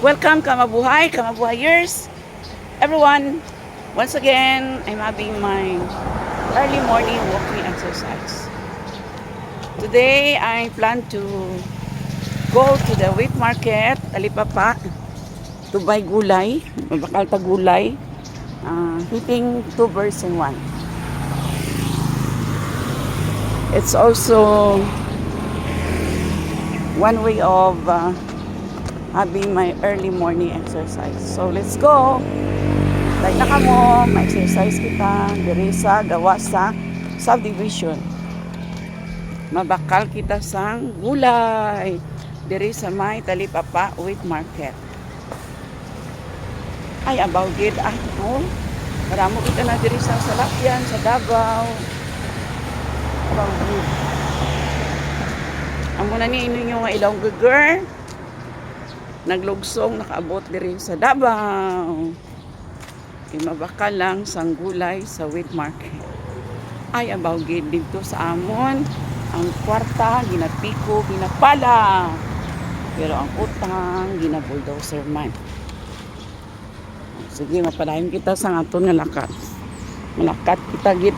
Welcome, Kamabuhayers, everyone. Once again, I'm having my early morning walking exercise. Today, I plan to go to the wheat market, Talipapa, to buy gulay, mabakal ta gulay, hitting 2 birds in one. It's also one way of having my early morning exercise. So let's go. Like na kamo, ma-exercise kita diri sa gawa sa subdivision. Mabakal kita sang gulay diri sa may Talipapa wheat market. Ay abaw gid no. Maramo kita na diri sa salakyan sa Davao. Abaw gid. Amo na ni inyo nga ilaw girl. Naglugsong nakaabot diri sa Davao. Mabakal lang sang gulay sa wheat market. Ay abaw gid dito sa amon ang kwarta ginapiko ginapala. Pero ang utang ginabulldozer man. Sige mapadayon kita sa aton nga lakat. Malakat kita gid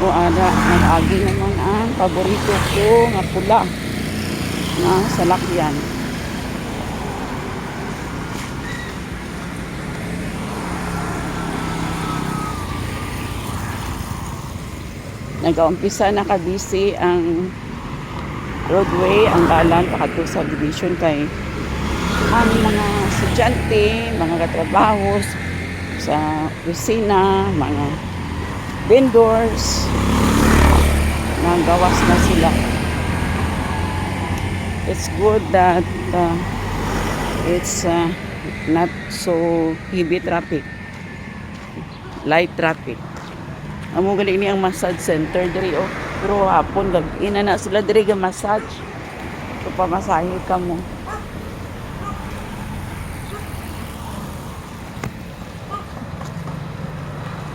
O ada nag-agi naman ang paborito ko nga pula na salakyan. Nag-umpisa na kabisi ang roadway, ang dalan pakadto sa subdivision kay ang mga estudyante, mga katrabaho sa opisina, mga vendors, nagawas na sila. It's good that it's not so heavy traffic, light traffic. Amo gali ni ang massage center diri pero hapon ina na sila diri ga massage. So pamasahe ka mo.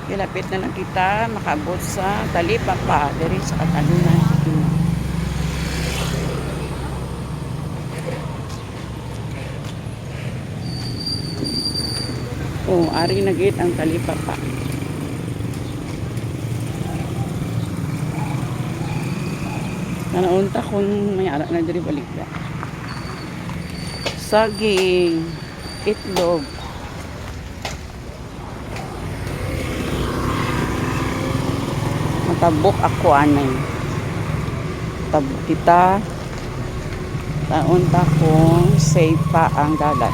Kilapit na lang kita makabot sa Talipapa diri sa Katalunan. Ari na gid ang Talipapa. Nanaunta kung may arak na diri baligya. Saging, itlog. Matabok ako anay. Tabok kita. Naunta kung safe pa ang dagat.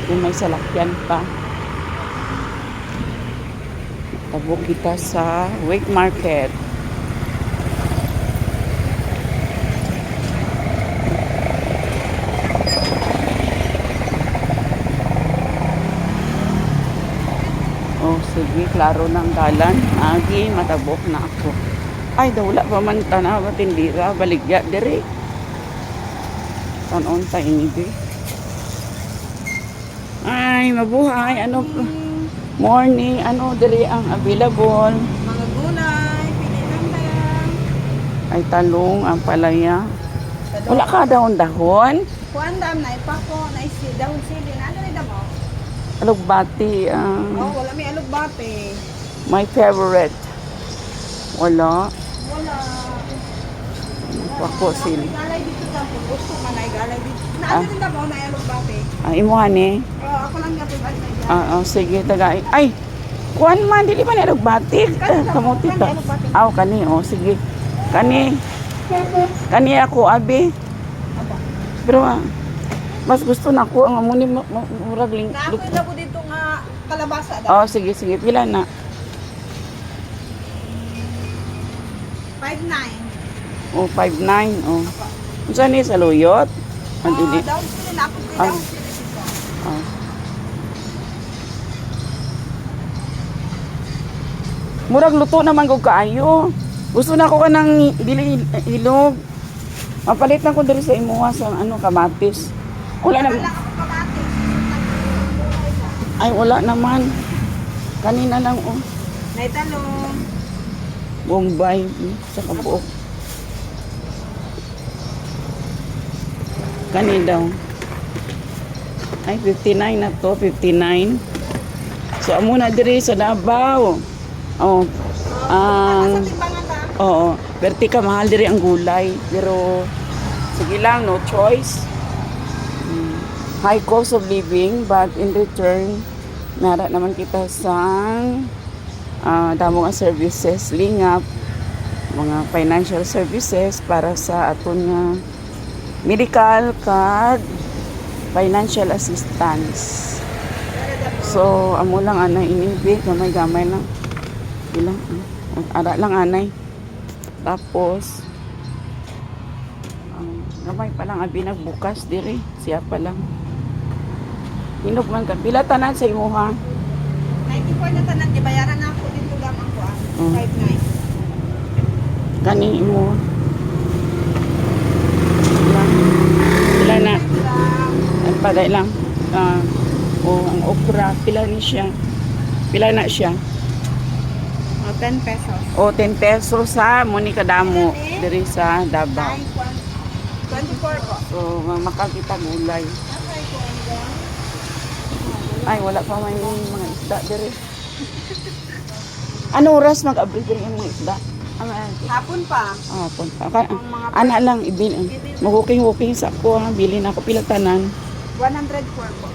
Kung may salakyan pa. Tabok kita sa wheat market. Sige, klaro ng dalan. Agi, matabok na ako. Ay, wala pa man tanawa, tindira, baligya, diri. Tanon tayo ni di. Ay, mabuhay. Ano, morning, ano, diri ang available. Mga gulay, pili lang tayo. Ay, talong, ang palaya. Wala ka dahon-dahon? Kuan dam na ipako na isi dahon sili na ano rin mo? Alugbati, Wala may alugbate. my favorite. Wala. Wala. Wako sili. Galay dito sa gusto man ay galay dito. Na ano rin mo na alugbate? Imuhan eh. Ako lang nga tibad na yan. Sige, tagay. Ay, kuan man, dili ba na nagbati? Kamuti ta. Kani, sige. Kani ako, abi. Pero, mas gusto na ako, ang amuni, murag ling. Naakoy na po dito nga kalabasa daw. Sige, pila na. 5.9. 5.9. Saan ni sa luyot? Dili. Dahon sili na ako dahon sili dito. Murag luto naman ko kaayo. Gusto na ko kanang dili ilog. Mapalit na ko diri sa imuha sa kamatis. Wala na. Wala ako kamatis. Ay, wala naman. Kanina lang, May talong. Bombay, sa kabuok. Kani daw. Ay, 59 na to, 59. So, amo na diri sa Davao. Oh, Sa ang timbangan ta. oo, bertika mahal diri ang gulay, pero sige lang, no choice. High cost of living, but in return, nara naman kita sa damo nga services, lingap, mga financial services para sa aton nga medical card, financial assistance. So, amo lang anay inibig, gamay-gamay lang. Bilang, ara lang anay. Tapos, gamay pa lang abi nagbukas diri, siya pa lang. Hinog man ka. Pila tanan sa imo ha? 94 na tanan, gibayaran na ako dito gamang ko. Mm. 59. Kani imo. Pila na. Ang paday lang. Ang okra, pila ni siya. Pila na siya. 10 pesos. O 10 pesos sa muni kadamo diri sa Davao. 24 po. So makakita gulay. Ay wala pa may mga isda diri. Ano oras mag-abri diri ang mga isda? Hapon pa. Punta. Ana lang ibil. Mag-walking sa ako ha. Bilin ako pila tanan. 104 po.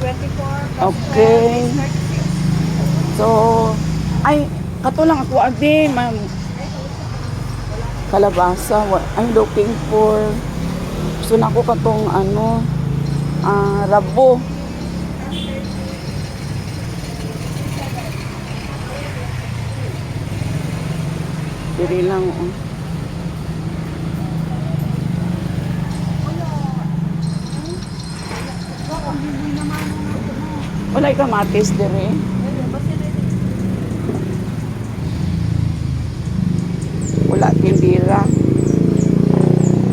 24. Okay. So, ay, kato lang ako abi, ma'am. Kalabasa. I'm looking for, gusto na ako katong rabo. Diri lang, oh. Walay kamatis diri. Wala tindira.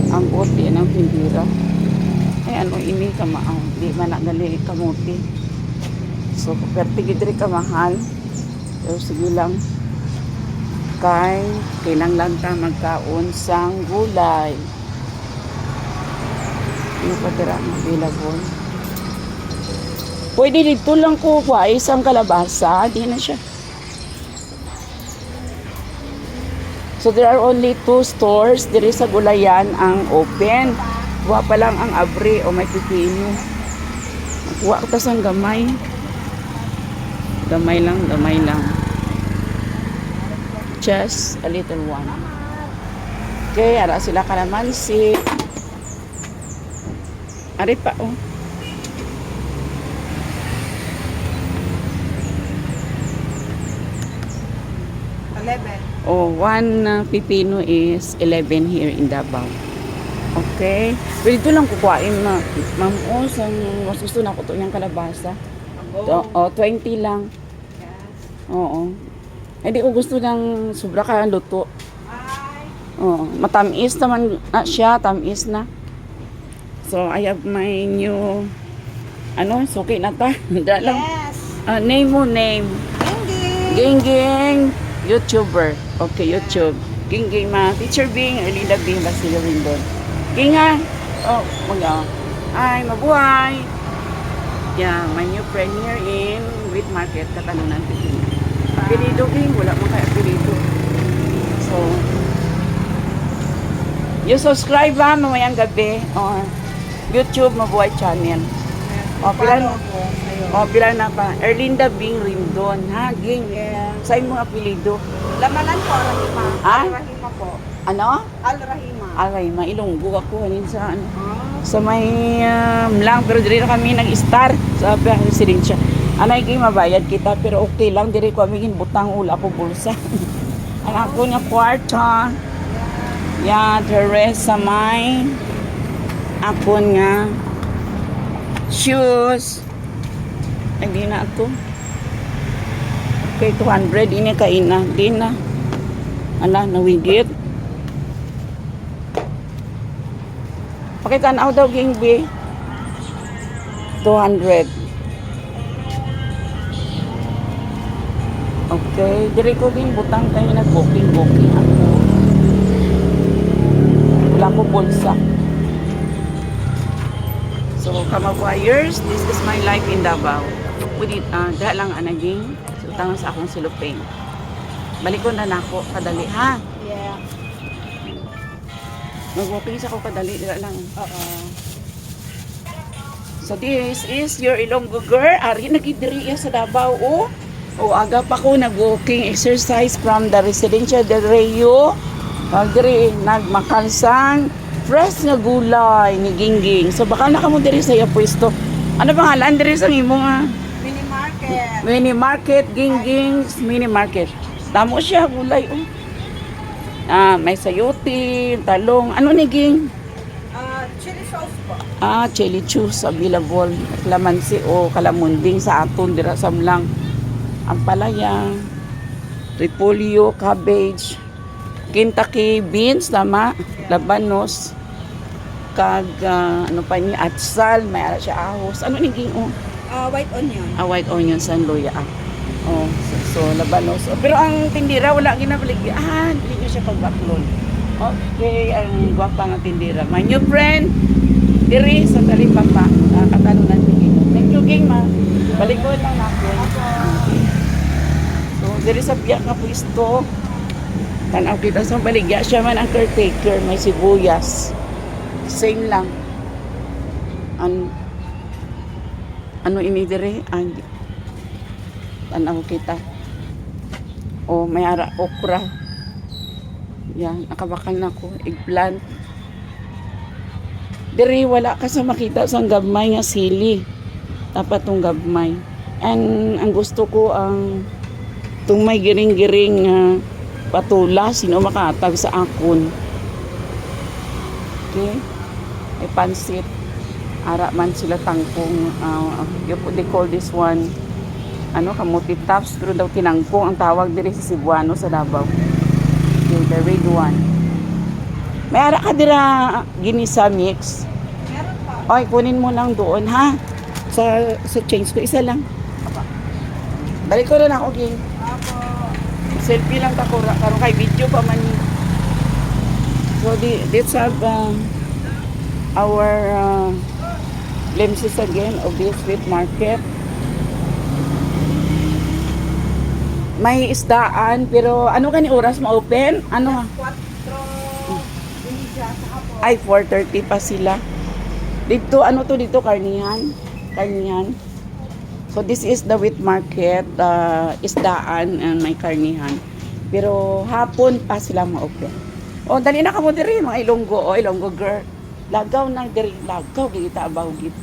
Ang puti ng tindira. Ay ano ini kamao, di man nagali kamuti. So perti gidri ka mahal. Pero sige lang. Kailang lang ta magkaon sang gulay. Ano pa tira available? Pwede dito lang ko isang kalabasa, di na siya. So there are only 2 stores diri sa Gulayan ang open. Kuha pa lang ang abri o may pipino. Kuha ko tas ang gamay. Gamay lang, gamay lang. Just a little one. Okay, ara sila kalamansi. Ari pa, oh. Oh, one pipino is 11 here in Davao. Okay. Pero dito lang kukuhain na. Ma'am, mas gusto na ko to yung kalabasa. Oh, 20 lang. Oo. Hindi ko gusto ng sobra ka luto. Oo. Matamis naman na siya. Tamis na. So, I have my new suki na ta. Yes. Name mo, name. Ging YouTuber. Okay, YouTube. Ging Teacher Bing, Erlinda Bing, Basilio Rindon. Ging ha? Oh, ay, mabuhay. Yeah, my new friend here in Wheat Market, Katalunan, Pilipinas. Apelido Ging, wala mo kay apelido. So, you subscribe ha, mamayang gabi. YouTube, Mabuhay Channel. Pila na pa. Erlinda Bing Rindon. Ha, Ging. Sa imong apelido. Lamanan po, Rahima. Ha? Al-Rahima po. Ano? Al-Rahima. Alay, mailunggo ako sa sa may lang, pero diri na kami nag-star sa residensya. Anay kay mabayad kita, pero okay lang, diri ko kami butang ula ko bulsa. Ang ako nga kwarta. Yeah, the rest sa may ako nga shoes. Ay, di na ito. Okay, 200. Ini kaina. Di na. Ala, nawigit. Pakitanaw daw, Ging B. 200. Okay. Diri ko din butang kayo nag-booking ako. Wala Wala ko bulsa. So, kamabuayers, this is my life in Davao. Pwede, dahil lang anaging, sultangan sa akong siluping. Balikon na nako, kadali ha. Yeah. Mag-walking sa ako kadali, dila lang. Oo. So this is your Ilonggo girl. Ari nagidiri sa Davao o. O aga pa ko nag-walking exercise from the residential del Rio. Diri nagmakalsang fresh nga gulay ni Gingging. So baka na kamo diri sa iya pwesto. Ano pangalan diri sa imo nga? Mini market. Mini market, Gingging's mini market. Tamo siya gulay oh. May sayote, talong. Ano ni Ging? Chili sauce po. Chili juice available. Kalamansi o kalamunding sa aton dira sa Mlang. Ang palaya, repolyo, cabbage, Kentucky beans, tama, labanos, kag ano pa niya, atsal, may ara siya ahos. Ano ni Ging? Oh, White onion. white onion, sanloya. Oh, so labanos. Oh, pero ang tindira wala ginabaligyan. Hindi niya siya pagbaklon. Okay, ang gwapa nga tindira. My new friend, diri sa Talipapa, Katalunan Tingin. Thank you, Ging, ma. Balikod lang natin. So, diri sa biyak nga pwesto, tanaw kita sa baligya. Siya man ang caretaker, may sibuyas. Same lang. Ano ini diri? Tanaw kita. O, may ara okra. Yan, nakabakal na ko. Eggplant. Diri, wala ka sa makita sa gabmay nga sili. Dapat tong gabmay. And ang gusto ko ang itong may giring-giring patula. Sino makatag sa akon. Okay? Ay pansit. Ara man sila tangkong. They call this one kamuti tops. Pero daw tinangkong ang tawag diri sa Cebuano sa Davao. The red one. May ara ka dira ginisa mix. Meron po. Oy, kunin mo lang doon ha. Sa change ko isa lang. Balik ko na ako, Ging. Apo. Selfie lang ta ko karon kay video pa man. So let's have our glimpses again of this street market. May isdaan, pero ano kani oras ma-open? Ano? 4 India sa hapon. Ay, 4:30 pa sila. Dito, dito, karnihan. Karnihan. So, this is the wheat market, isdaan, and may karnihan. Pero, hapon pa sila ma-open. O, dali na ka mo diri, mga Ilonggo. O, Ilonggo girl. Lagaw na diri, lagaw, gita, abaw, gita.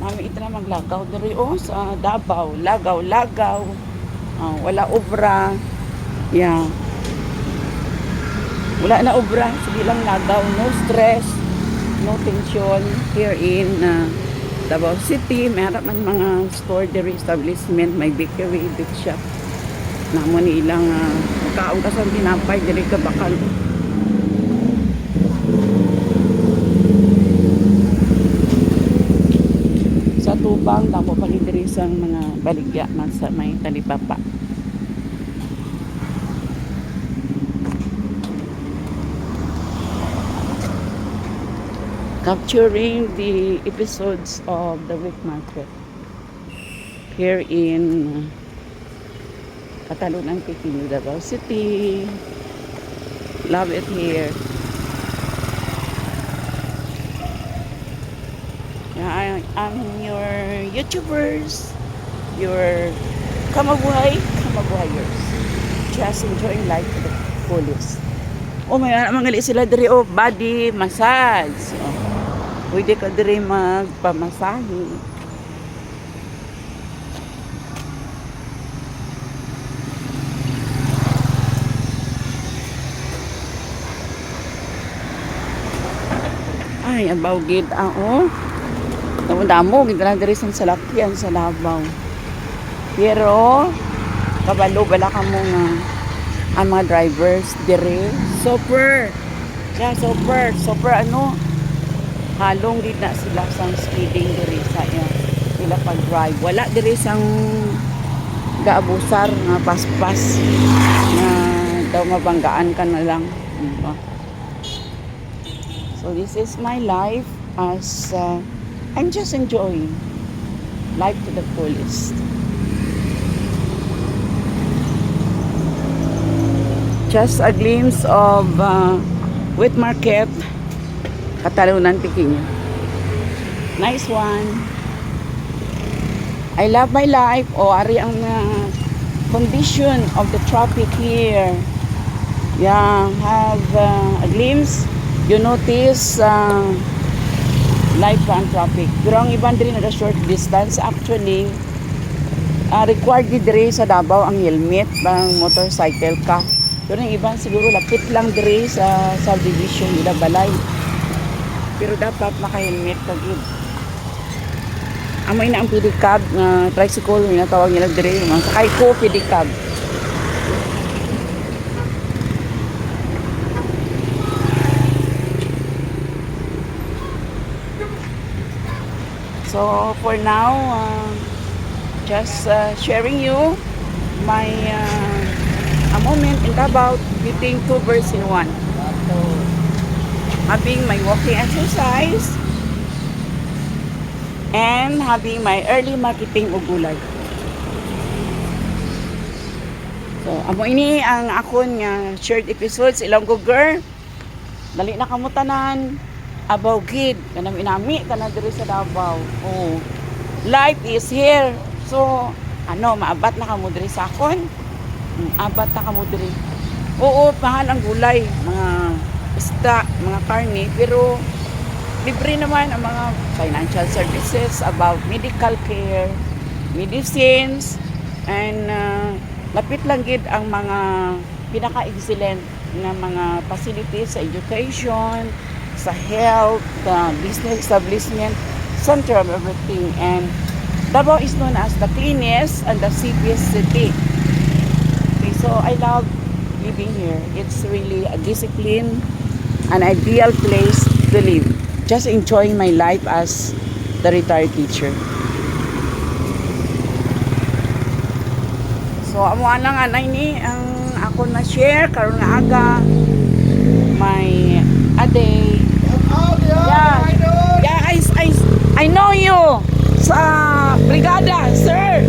Mami, ito na maglagaw diri, sa Davao. Lagaw, lagaw. Wala obra. Yeah. Wala na obra. Sige lang lagaw. No stress. No tension. Here in Davao City. May harap man mga store diri establishment. May bakery, bake shop. Namo ni ilang kaon ka sa tinapay diri ka bakal. Sa Tubang, damo pa diri sa mga baligya man sa may Talipapa. Capturing the episodes of the week market here in Katalunan, Peking, Davao City. Love it here. I'm your YouTubers, your kamabuhayers. Just enjoying life to the fullest. Oh, may mga sila diri body massage. Pwede ka diri magpamasahe. Ay, abaw gid damo gid lang diri sa salakyan sa Davao. Pero kabalo bala ka mo nga ang mga drivers diri super halong gid na sila sang speeding diri sa sila pag drive. Wala diri sang gaabusar nga paspas na daw mabanggaan ka na lang. So this is my life as I'm just enjoying life to the fullest. Just a glimpse of wheat market, Katalunan, Piquinho. Nice one. I love my life. Ari ang condition of the traffic here. Yeah, have a glimpse. You notice life and traffic. Pero ang ibang din na short distance actually required dire sa Davao ang helmet pang motorcycle ka. Pero ang ibang siguro lapit lang dire sa subdivision nila balay. Pero dapat naka-helmet ka gid. Amay na ang pedicab na tricycle na tawag nila dire, mga sakay ko pedicab. So for now, just sharing you my a moment in Davao, getting 2 birds in one. So, having my walking exercise and having my early marketing og gulay. So, amo ini ang akon nga shared episodes Ilonggo Girl. Dali na kamutanan about gid kanang inami kana diri sa Davao. Oh. Life is here. So, maabat na kamo diri sa akon. Abat na kamo diri. Oo, mahal ang gulay, mga isda, mga karne, pero libre naman ang mga financial services about medical care, medicines, and lapit lang gid ang mga pinaka-excellent na mga facilities sa education, sa health, business establishment, center of everything. And Davao is known as the cleanest and the safest city. Okay, so I love living here. It's really a discipline, an ideal place to live. Just enjoying my life as the retired teacher. So amo lang anay ni ang ako na share karon nga aga my a day. Yeah. Yeah, I know you sa brigada, sir.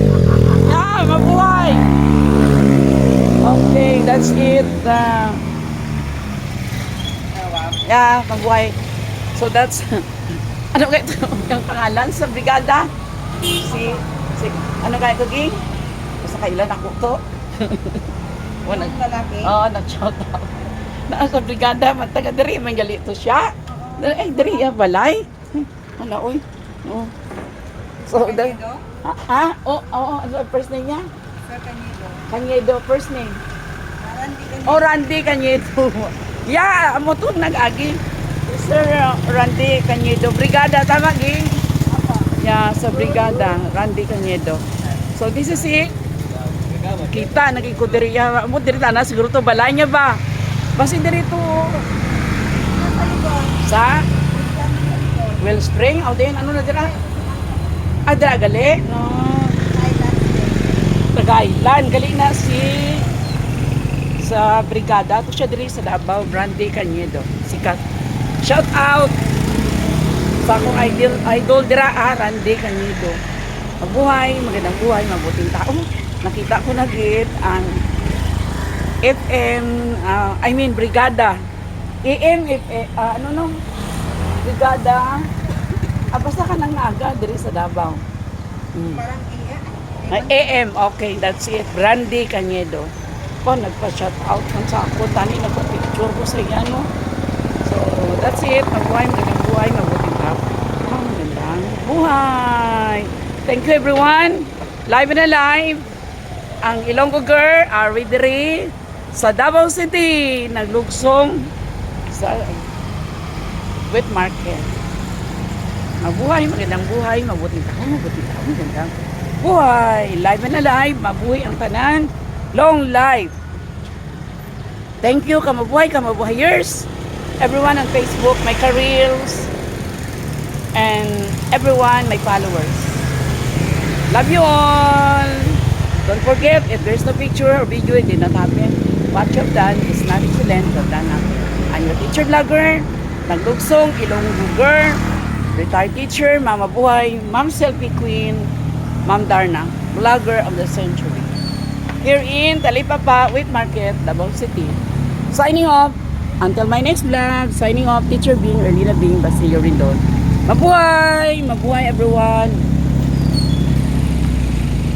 Yeah, mabuhay. Okay, that's it. Yeah, mabuhay. So that's ano kaya ito? Yung pangalan sa brigada? Si ano kaya ito, Ging? Basta kailan ako to? Nag-shout out. Sa brigada, mataga diri, may galito siya. Diri ya balay. Ano, oy. Oh. So, ano first name niya? Sir Cañedo. Cañedo, first name. Randy Cañedo. Oh, Randy Cañedo. Yeah, amo to nag-agi. Sir Randy Cañedo. Brigada, tama, Ging? Yeah, sa brigada, Randy Cañedo. So, this is it. Kita, naging ko diri. Amo diri na, siguro to balay niya ba? Basi diri to. Sa Wellspring, o din, ano na dira? Dira gali? No. Tagaylan, gali na sa brigada. Ito siya diri sa Davao, Randy Cañedo. Sikat. Shout out sa akong idol dira, Randy Cañedo. Mabuhay, magandang buhay, mabuting tao. Nakita ko na gid ang FM, brigada. AM, brigada. Basta ka nang naga diri sa Davao. Parang AM, okay, that's it. Randy Cañedo. Po, nagpa-shout out man sa ako. Tani, nagpa-picture ko sa iya, no? So, that's it. Mabuhay, magandang buhay, mabuting tao. Magandang buhay. Thank you, everyone. Live and alive. Ang Ilonggo Girl, Ari diri sa Davao City. Naglugsong sa wet market. Mabuhay, magandang buhay, mabuting tao, magandang buhay. Live and alive, mabuhay ang tanan. Long life. Thank you, kamabuhayers. Everyone on Facebook, my careers, and everyone, my followers. Love you all. Don't forget, if there's no picture or video, it did not happen. What you've done is not excellent. You've done nothing. I'm your teacher vlogger, Taglugsong, Ilongguger, retired teacher, Mama Buhay, Ma'am Selfie Queen, Ma'am Darna, vlogger of the century. Here in Talipapa, Wheat Market, Davao City. Signing off. Until my next vlog, signing off, Teacher Bing, Erlina Bing, Basilio Rindon. Mabuhay! Mabuhay everyone!